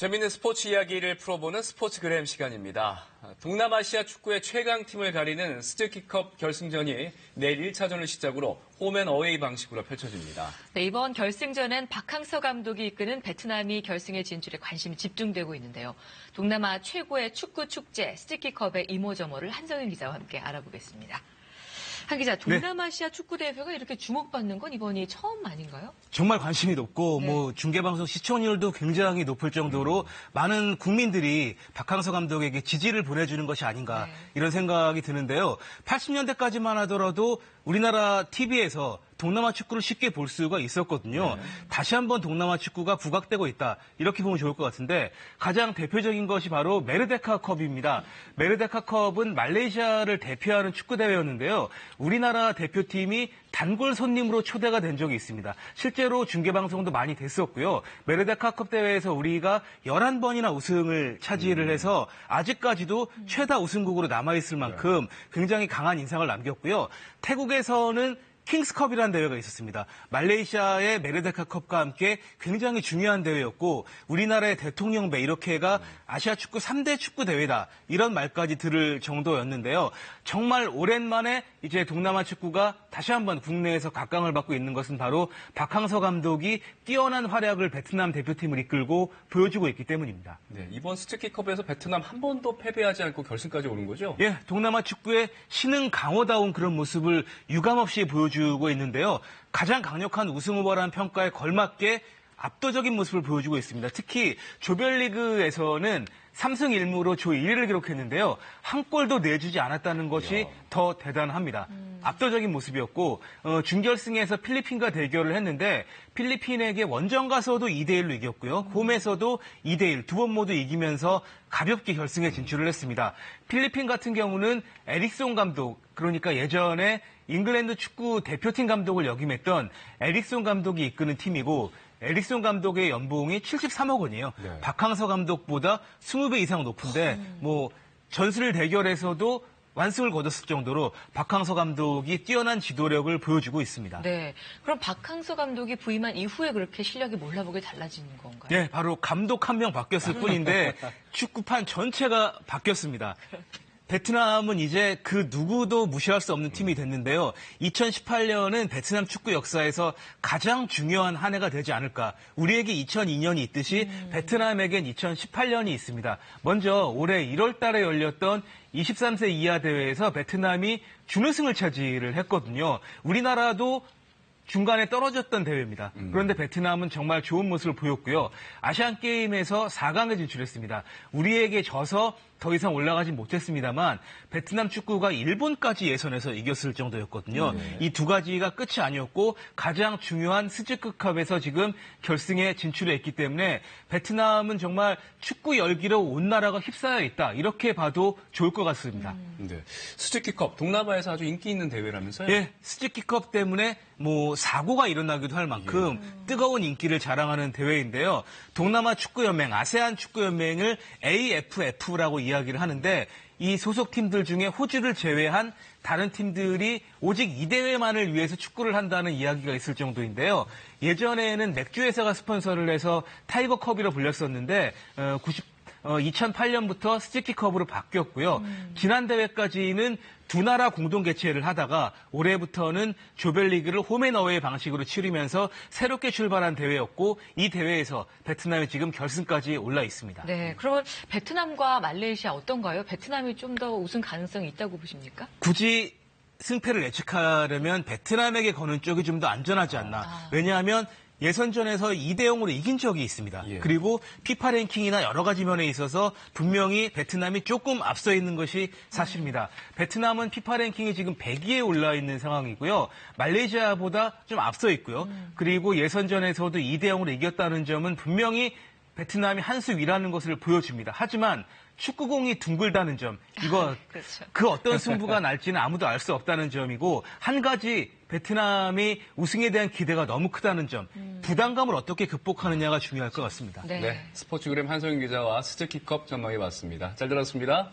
재밌는 스포츠 이야기를 풀어보는 스포츠그램 시간입니다. 동남아시아 축구의 최강팀을 가리는 스즈키컵 결승전이 내일 1차전을 시작으로 홈앤어웨이 방식으로 펼쳐집니다. 네, 이번 결승전엔 박항서 감독이 이끄는 베트남이 결승에 진출에 관심이 집중되고 있는데요. 동남아 최고의 축구 축제 스즈키컵의 이모저모를 한성윤 기자와 함께 알아보겠습니다. 한 기자, 동남아시아 축구 대회가 이렇게 주목받는 건 이번이 처음 아닌가요? 정말 관심이 높고 중계방송 시청률도 굉장히 높을 정도로 많은 국민들이 박항서 감독에게 지지를 보내주는 것이 아닌가 이런 생각이 드는데요. 80년대까지만 하더라도 우리나라 TV에서 동남아 축구를 쉽게 볼 수가 있었거든요. 다시 한번 동남아 축구가 부각되고 있다. 이렇게 보면 좋을 것 같은데 가장 대표적인 것이 바로 메르데카컵입니다. 메르데카컵은 말레이시아를 대표하는 축구 대회였는데요. 우리나라 대표팀이 단골 손님으로 초대가 된 적이 있습니다. 실제로 중계방송도 많이 됐었고요. 메르데카컵 대회에서 우리가 11번이나 우승을 차지를 해서 아직까지도 최다 우승국으로 남아있을 만큼 굉장히 강한 인상을 남겼고요. 태국에서는 킹스컵이라는 대회가 있었습니다. 말레이시아의 메르데카컵과 함께 굉장히 중요한 대회였고 우리나라의 대통령배 이렇게가 아시아 축구 3대 축구 대회다 이런 말까지 들을 정도였는데요. 정말 오랜만에 이제 동남아 축구가 다시 한번 국내에서 각광을 받고 있는 것은 바로 박항서 감독이 뛰어난 활약을 베트남 대표팀을 이끌고 보여주고 있기 때문입니다. 네, 이번 스즈키컵에서 베트남 한 번도 패배하지 않고 결승까지 오른 거죠? 예, 동남아 축구의 신흥 강호다운 그런 모습을 유감없이 보여주고 있는데요. 가장 강력한 우승 후보라는 평가에 걸맞게 압도적인 모습을 보여주고 있습니다. 특히 조별리그에서는 3승 1무로 조 1위를 기록했는데요. 한 골도 내주지 않았다는 것이 더 대단합니다. 압도적인 모습이었고 준결승에서 필리핀과 대결을 했는데 필리핀에게 원정 가서도 2대1로 이겼고요. 홈에서도 2대1 두 번 모두 이기면서 가볍게 결승에 진출을 했습니다. 필리핀 같은 경우는 에릭송 감독, 그러니까 예전에 잉글랜드 축구 대표팀 감독을 역임했던 에릭송 감독이 이끄는 팀이고 에릭son 감독의 연봉이 73억 원이에요. 네. 박항서 감독보다 20배 이상 높은데 전술 대결에서도 완승을 거뒀을 정도로 박항서 감독이 뛰어난 지도력을 보여주고 있습니다. 네, 그럼 박항서 감독이 부임한 이후에 그렇게 실력이 몰라보게 달라지는 건가요? 네, 바로 감독 한 명 바뀌었을 뿐인데 축구판 전체가 바뀌었습니다. 베트남은 이제 그 누구도 무시할 수 없는 팀이 됐는데요. 2018년은 베트남 축구 역사에서 가장 중요한 한 해가 되지 않을까. 우리에게 2002년이 있듯이 베트남에겐 2018년이 있습니다. 먼저 올해 1월 달에 열렸던 23세 이하 대회에서 베트남이 준우승을 차지를 했거든요. 우리나라도 중간에 떨어졌던 대회입니다. 그런데 베트남은 정말 좋은 모습을 보였고요. 아시안게임에서 4강에 진출했습니다. 우리에게 져서 더 이상 올라가진 못했습니다만 베트남 축구가 일본까지 예선에서 이겼을 정도였거든요. 이 두 가지가 끝이 아니었고 가장 중요한 스즈키컵에서 지금 결승에 진출했기 때문에 베트남은 정말 축구 열기로 온 나라가 휩싸여 있다. 이렇게 봐도 좋을 것 같습니다. 네, 스즈키컵 동남아에서 아주 인기 있는 대회라면서요? 예, 스즈키컵 때문에 사고가 일어나기도 할 만큼 뜨거운 인기를 자랑하는 대회인데요. 동남아 축구연맹, 아세안 축구연맹을 AFF라고 이야기를 하는데 이 소속팀들 중에 호주를 제외한 다른 팀들이 오직 이 대회만을 위해서 축구를 한다는 이야기가 있을 정도인데요. 예전에는 맥주 회사가 스폰서를 해서 타이거컵이라 불렸었는데 2008년부터 스즈키컵으로 바뀌었고요. 지난 대회까지는 두 나라 공동 개최를 하다가 올해부터는 조별리그를 홈앤어웨이 방식으로 치르면서 새롭게 출발한 대회였고 이 대회에서 베트남이 지금 결승까지 올라 있습니다. 네, 그러면 베트남과 말레이시아 어떤가요? 베트남이 좀 더 우승 가능성이 있다고 보십니까? 굳이 승패를 예측하려면 베트남에게 거는 쪽이 좀 더 안전하지 않나. 왜냐하면 예선전에서 2대0으로 이긴 적이 있습니다. 그리고 피파 랭킹이나 여러 가지 면에 있어서 분명히 베트남이 조금 앞서 있는 것이 사실입니다. 베트남은 피파 랭킹이 지금 100위에 올라 있는 상황이고요. 말레이시아보다 좀 앞서 있고요. 그리고 예선전에서도 2대0으로 이겼다는 점은 분명히 베트남이 한 수 위라는 것을 보여줍니다. 하지만 축구공이 둥글다는 점, 이거 그렇죠. 그 어떤 승부가 날지는 아무도 알 수 없다는 점이고 한 가지 베트남이 우승에 대한 기대가 너무 크다는 점, 부담감을 어떻게 극복하느냐가 중요할 것 같습니다. 네, 스포츠그램 한성윤 기자와 스즈키컵 전망해봤습니다. 잘 들었습니다.